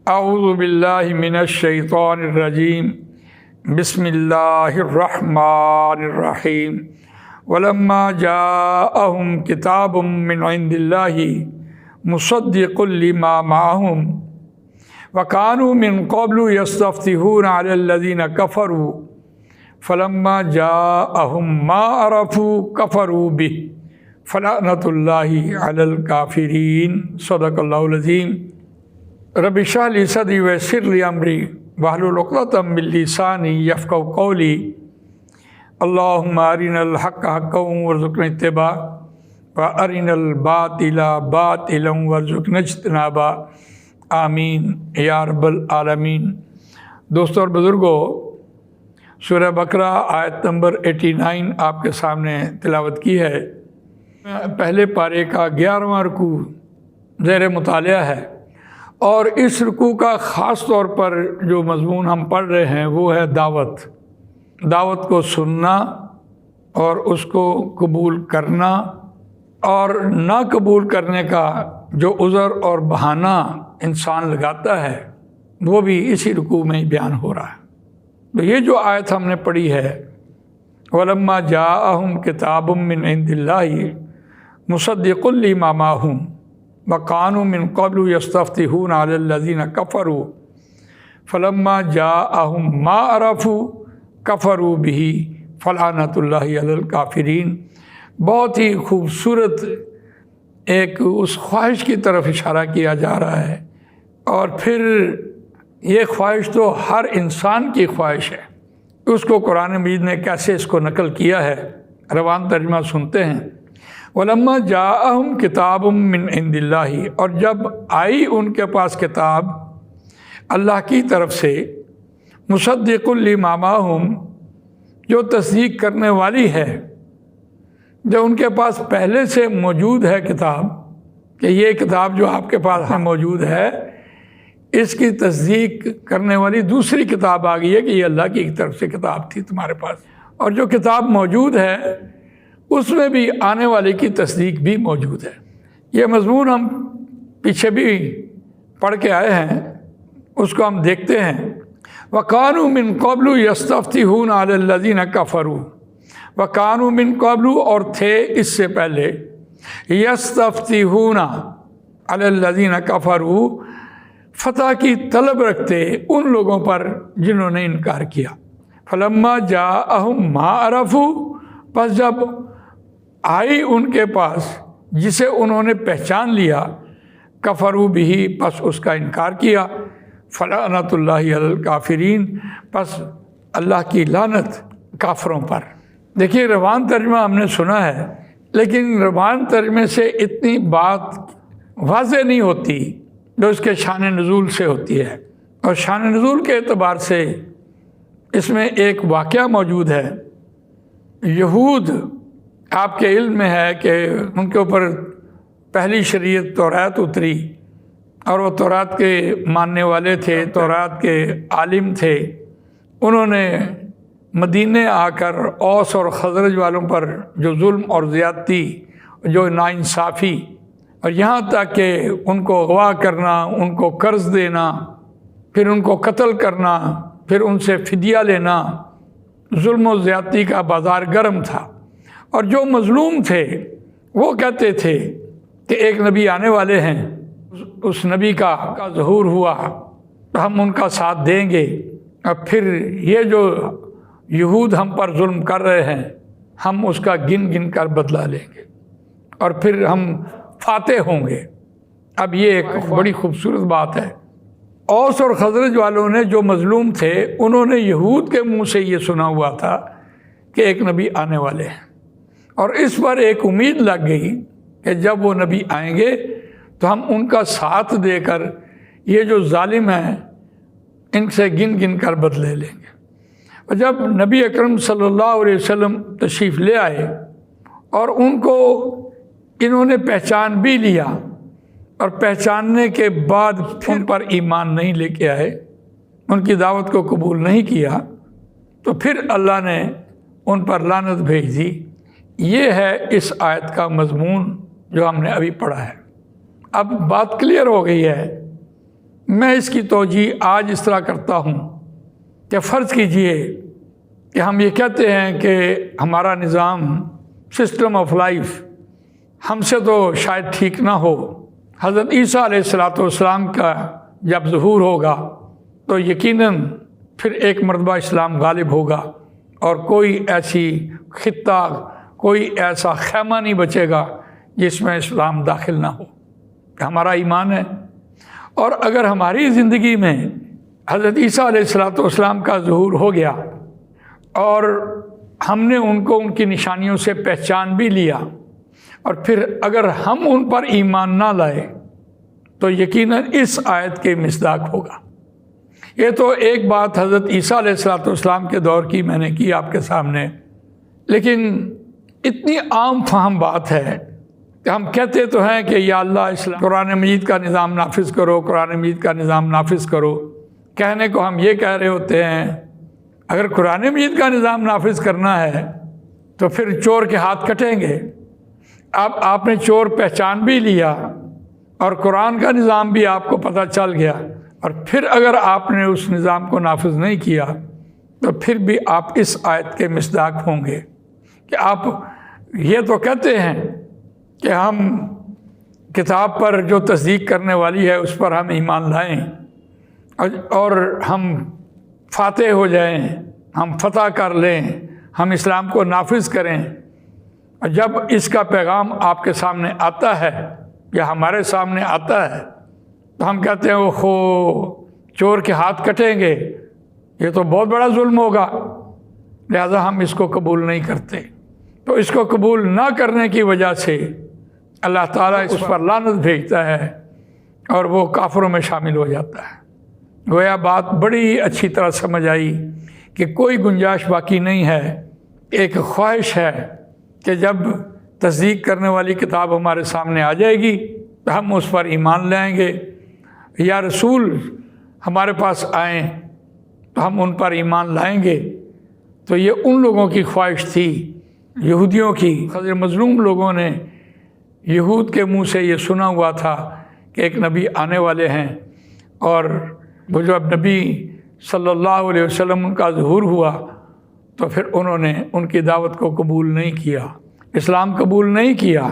اعوذ باللہ من الشیطان الرجیم بسم اللہ الرحمن الرحیم ولما جاءہم کتاب من عند اللہ مصدق لما معہم وکانوا من قبل یستفتحون علی الذین کفروا فلما جاءہم ما عرفوا کفروا بہ فلعنۃ اللہ علی الکافرین۔ صدق اللہ العظیم۔ رب اشرح لی صدری ویسر لی امری واحلل عقدۃ من لسانی یفقہوا قولی۔ اللہم ارنا الحق حقا وارزقنا اتباعہ وارنا الباطل باطلا وارزقنا اجتنابہ، آمین یا رب العالمین۔ دوستوں اور بزرگوں، سورہ بقرہ آیت نمبر 89 آپ کے سامنے تلاوت کی ہے۔ پہلے پارے کا 11واں رکوع زیر مطالعہ ہے، اور اس رکوع کا خاص طور پر جو مضمون ہم پڑھ رہے ہیں وہ ہے دعوت کو سننا اور اس کو قبول کرنا، اور نہ قبول کرنے کا جو عذر اور بہانہ انسان لگاتا ہے وہ بھی اسی رکوع میں ہی بیان ہو رہا ہے۔ تو یہ جو آیت ہم نے پڑھی ہے، وَلَمَّا جَاءَهُمْ كِتَابٌ مِّنْ عِندِ اللَّهِ مُصَدِّقٌ لِّمَا مَعَهُمْ وَكَانُوا مِن قَبْلُ يَسْتَفْتِحُونَ عَلَى الَّذِينَ كَفَرُوا فَلَمَّا جَاءَهُم مَّا عَرَفُوا كَفَرُوا بِهِ فَلَعْنَةُ اللَّهِ عَلَى الْكَافِرِينَ۔ بہت ہی خوبصورت ایک اس خواہش کی طرف اشارہ کیا جا رہا ہے، اور پھر یہ خواہش تو ہر انسان کی خواہش ہے، اس کو قرآن مجید نے کیسے اس کو نقل کیا ہے۔ روان ترجمہ سنتے ہیں۔ وَلَمَّا جَاءَهُمْ كِتَابٌ مِّنْ عِندِ اللَّهِ، اور جب آئی ان کے پاس کتاب اللہ کی طرف سے، مصدق لما معہم، جو تصدیق کرنے والی ہے، جو ان کے پاس پہلے سے موجود ہے کتاب، کہ یہ کتاب جو آپ کے پاس موجود ہے اس کی تصدیق کرنے والی دوسری کتاب آ گئی ہے کہ یہ اللہ کی طرف سے کتاب تھی تمہارے پاس، اور جو کتاب موجود ہے اس میں بھی آنے والے کی تصدیق بھی موجود ہے۔ یہ مضمون ہم پیچھے بھی پڑھ کے آئے ہیں، اس کو ہم دیکھتے ہیں۔ وَكَانُوا مِن قَبْلُ يَسْتَفْتِحُونَ عَلَى الَّذِينَ كَفَرُوا، وَكَانُوا مِن قَبْلُ، اور تھے اس سے پہلے، يَسْتَفْتِحُونَ عَلَى الَّذِينَ كَفَرُوا، فتح کی طلب رکھتے ان لوگوں پر جنہوں نے انکار کیا۔ فَلَمَّا جَاءَهُم مَّا عَرَفُوا، پس جب آئی ان کے پاس جسے انہوں نے پہچان لیا، کفروا بہ، پس اس کا انکار کیا، فلعنۃ اللہ علی الکافرین، پس اللہ کی لعنت کافروں پر۔ دیکھیے، روان ترجمہ ہم نے سنا ہے، لیکن روان ترجمے سے اتنی بات واضح نہیں ہوتی جو اس کے شان نزول سے ہوتی ہے، اور شان نزول کے اعتبار سے اس میں ایک واقعہ موجود ہے۔ یہود، آپ کے علم میں ہے کہ ان کے اوپر پہلی شریعت تورات اتری، اور وہ تورات کے ماننے والے تھے، تورات کے عالم تھے۔ انہوں نے مدینے آ کر اوس اور خزرج والوں پر جو ظلم اور زیادتی، جو ناانصافی، اور یہاں تک کہ ان کو اغوا کرنا، ان کو قرض دینا، پھر ان کو قتل کرنا، پھر ان سے فدیہ لینا، ظلم و زیادتی کا بازار گرم تھا۔ اور جو مظلوم تھے وہ کہتے تھے کہ ایک نبی آنے والے ہیں، اس نبی کا ظہور ہوا تو ہم ان کا ساتھ دیں گے، اور پھر یہ جو یہود ہم پر ظلم کر رہے ہیں ہم اس کا گن گن کر بدلہ لیں گے، اور پھر ہم فاتح ہوں گے۔ اب یہ ایک بڑی خوبصورت بات ہے۔ اوس اور خزرج والوں نے جو مظلوم تھے انہوں نے یہود کے منہ سے یہ سنا ہوا تھا کہ ایک نبی آنے والے ہیں، اور اس پر ایک امید لگ گئی کہ جب وہ نبی آئیں گے تو ہم ان کا ساتھ دے کر یہ جو ظالم ہیں ان سے گن گن کر بدلے لیں گے۔ اور جب نبی اکرم صلی اللہ علیہ وسلم تشریف لے آئے اور ان کو انہوں نے پہچان بھی لیا، اور پہچاننے کے بعد ان پر ایمان نہیں لے کے آئے، ان کی دعوت کو قبول نہیں کیا، تو پھر اللہ نے ان پر لعنت بھیج دی۔ یہ ہے اس آیت کا مضمون جو ہم نے ابھی پڑھا ہے۔ اب بات کلیئر ہو گئی ہے میں اس کی توجیہ آج اس طرح کرتا ہوں کہ فرض کیجئے کہ ہم یہ کہتے ہیں کہ ہمارا نظام سسٹم آف لائف ہم سے تو شاید ٹھیک نہ ہو، حضرت عیسیٰ علیہ السلام کا جب ظہور ہوگا تو یقیناً پھر ایک مرتبہ اسلام غالب ہوگا اور کوئی ایسی خطہ، کوئی ایسا خیمہ نہیں بچے گا جس میں اسلام داخل نہ ہو۔ ہمارا ایمان ہے، اور اگر ہماری زندگی میں حضرت عیسیٰ علیہ السلام کا ظہور ہو گیا اور ہم نے ان کو ان کی نشانیوں سے پہچان بھی لیا، اور پھر اگر ہم ان پر ایمان نہ لائے تو یقیناً اس آیت کے مصداق ہوگا۔ یہ تو ایک بات حضرت عیسیٰ علیہ السلام کے دور کی میں نے کی آپ کے سامنے، لیکن اتنی عام فہم بات ہے کہ ہم کہتے تو ہیں کہ یا اللہ اسلام قرآن مجید کا نظام نافذ کرو، قرآن مجید کا نظام نافذ کرو۔ کہنے کو ہم یہ کہہ رہے ہوتے ہیں اگر قرآن مجید کا نظام نافذ کرنا ہے تو پھر چور کے ہاتھ کٹیں گے۔ اب آپ نے چور پہچان بھی لیا اور قرآن کا نظام بھی آپ کو پتہ چل گیا، اور پھر اگر آپ نے اس نظام کو نافذ نہیں کیا تو پھر بھی آپ اس آیت کے مصداق ہوں گے کہ آپ یہ تو کہتے ہیں کہ ہم کتاب پر جو تصدیق کرنے والی ہے اس پر ہم ایمان لائیں اور ہم فاتح ہو جائیں، ہم فتح کر لیں، ہم اسلام کو نافذ کریں۔ اور جب اس کا پیغام آپ کے سامنے آتا ہے یا ہمارے سامنے آتا ہے تو ہم کہتے ہیں اوہو چور کے ہاتھ کٹیں گے، یہ تو بہت بڑا ظلم ہوگا، لہذا ہم اس کو قبول نہیں کرتے۔ تو اس کو قبول نہ کرنے کی وجہ سے اللہ تعالیٰ اس پر لعنت بھیجتا ہے اور وہ کافروں میں شامل ہو جاتا ہے۔ گویا بات بڑی اچھی طرح سمجھ آئی کہ کوئی گنجائش باقی نہیں ہے۔ ایک خواہش ہے کہ جب تصدیق کرنے والی کتاب ہمارے سامنے آ جائے گی تو ہم اس پر ایمان لائیں گے، یا رسول ہمارے پاس آئیں تو ہم ان پر ایمان لائیں گے۔ تو یہ ان لوگوں کی خواہش تھی، یہودیوں کی۔ خضر مظلوم لوگوں نے یہود کے منہ سے یہ سنا ہوا تھا کہ ایک نبی آنے والے ہیں، اور وہ جب نبی صلی اللہ علیہ وسلم ان کا ظہور ہوا تو پھر انہوں نے ان کی دعوت کو قبول نہیں کیا، اسلام قبول نہیں کیا،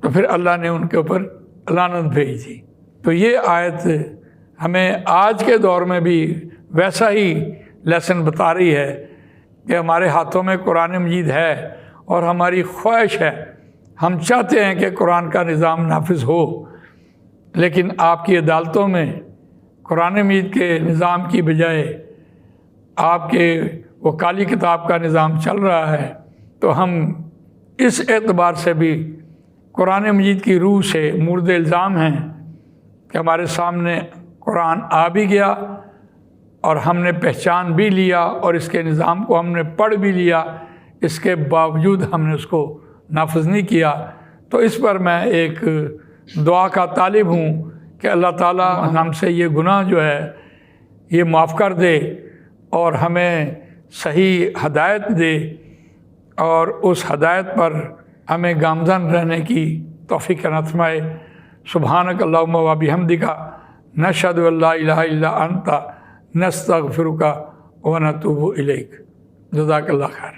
تو پھر اللہ نے ان کے اوپر لعنت بھیج دی۔ تو یہ آیت ہمیں آج کے دور میں بھی ویسا ہی لیسن بتا رہی ہے کہ ہمارے ہاتھوں میں قرآن مجید ہے اور ہماری خواہش ہے، ہم چاہتے ہیں کہ قرآن کا نظام نافذ ہو، لیکن آپ کی عدالتوں میں قرآن مجید کے نظام کی بجائے آپ کے وہ کالی کتاب کا نظام چل رہا ہے۔ تو ہم اس اعتبار سے بھی قرآن مجید کی روح سے مورد الزام ہیں کہ ہمارے سامنے قرآن آ بھی گیا اور ہم نے پہچان بھی لیا اور اس کے نظام کو ہم نے پڑھ بھی لیا، اس کے باوجود ہم نے اس کو نافذ نہیں کیا۔ تو اس پر میں ایک دعا کا طالب ہوں کہ اللہ تعالیٰ ہم سے یہ گناہ جو ہے یہ معاف کر دے اور ہمیں صحیح ہدایت دے، اور اس ہدایت پر ہمیں گامزن رہنے کی توفیق عطا فرمائے۔ سبحانک اللہم و بحمدک نشہد ان لا الہ الا انت نستغفرک و نتوب الیک۔ جزاک اللہ خیر۔